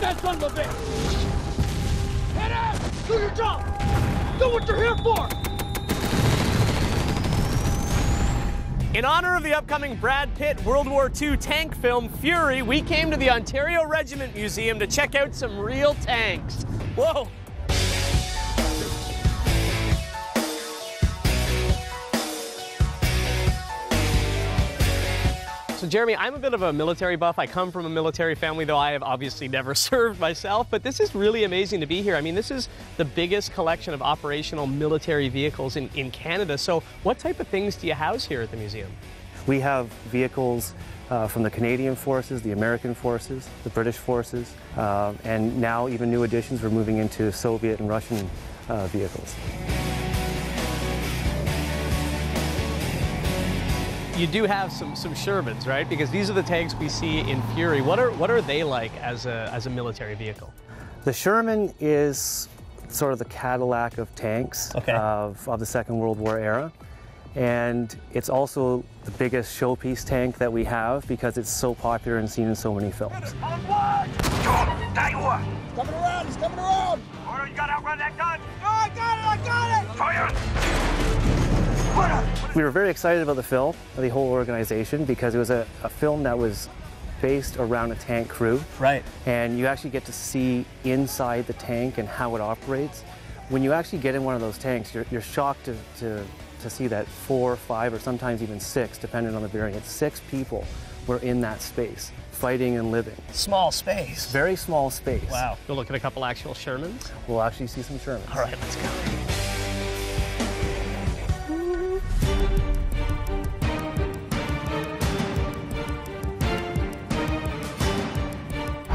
that son of a bitch! Head in! Do your job! Do what you're here for! In honor of the upcoming Brad Pitt World War II tank film, Fury, we came to the Ontario Regiment Museum to check out some real tanks. Whoa! So Jeremy, I'm a bit of a military buff. I come from a military family, though I have obviously never served myself, but this is really amazing to be here. I mean, this is the biggest collection of operational military vehicles in Canada. So what type of things do you house here at the museum? We have vehicles from the Canadian forces, the American forces, the British forces, and now even new additions, we're moving into Soviet and Russian vehicles. You do have some Shermans, right? Because these are the tanks we see in Fury. What are they like as a military vehicle? The Sherman is sort of the Cadillac of tanks, okay, of the Second World War era. And it's also the biggest showpiece tank that we have because it's so popular and seen in so many films. Coming around, he's coming around! Order, you gotta outrun that gun! Oh, I got it! Fire! We were very excited about the film, the whole organization, because it was a film that was based around a tank crew. Right. And you actually get to see inside the tank and how it operates. When you actually get in one of those tanks, you're shocked to see that 4, 5, or sometimes even 6, depending on the variant, 6 people were in that space, fighting and living. Small space. Very small space. Wow. We'll look at a couple actual Shermans. We'll actually see some Shermans. All right, let's go.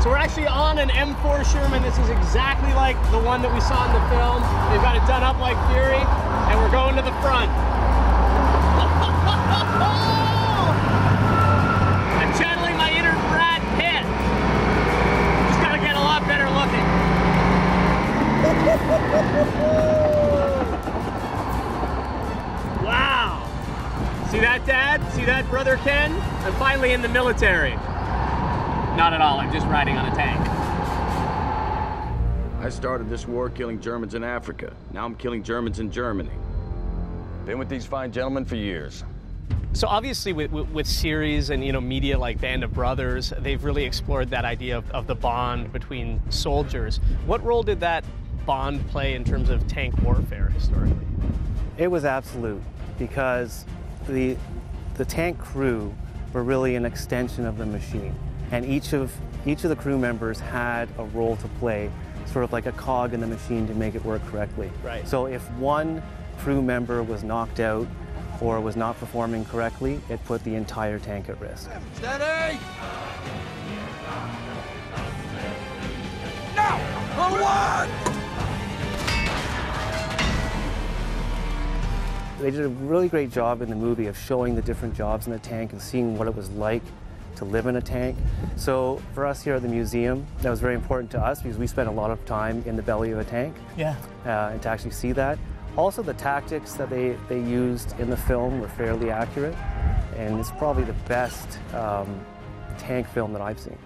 So we're actually on an M4 Sherman. This is exactly like the one that we saw in the film. They've got it done up like Fury, and we're going to the front. I'm channeling my inner Brad Pitt. Just gotta get a lot better looking. Wow. See that, Dad? See that, Brother Ken? I'm finally in the military. Not at all, I'm just riding on a tank. I started this war killing Germans in Africa. Now I'm killing Germans in Germany. Been with these fine gentlemen for years. So obviously with series and media like Band of Brothers, they've really explored that idea of the bond between soldiers. What role did that bond play in terms of tank warfare historically? It was absolute, because the tank crew were really an extension of the machine. And each of the crew members had a role to play, sort of like a cog in the machine to make it work correctly. Right. So if one crew member was knocked out or was not performing correctly, it put the entire tank at risk. Steady! Now! Forward! They did a really great job in the movie of showing the different jobs in the tank and seeing what it was like to live in a tank. So for us here at the museum, that was very important to us because we spent a lot of time in the belly of a tank. Yeah. And to actually see that. Also, the tactics that they used in the film were fairly accurate, and it's probably the best tank film that I've seen.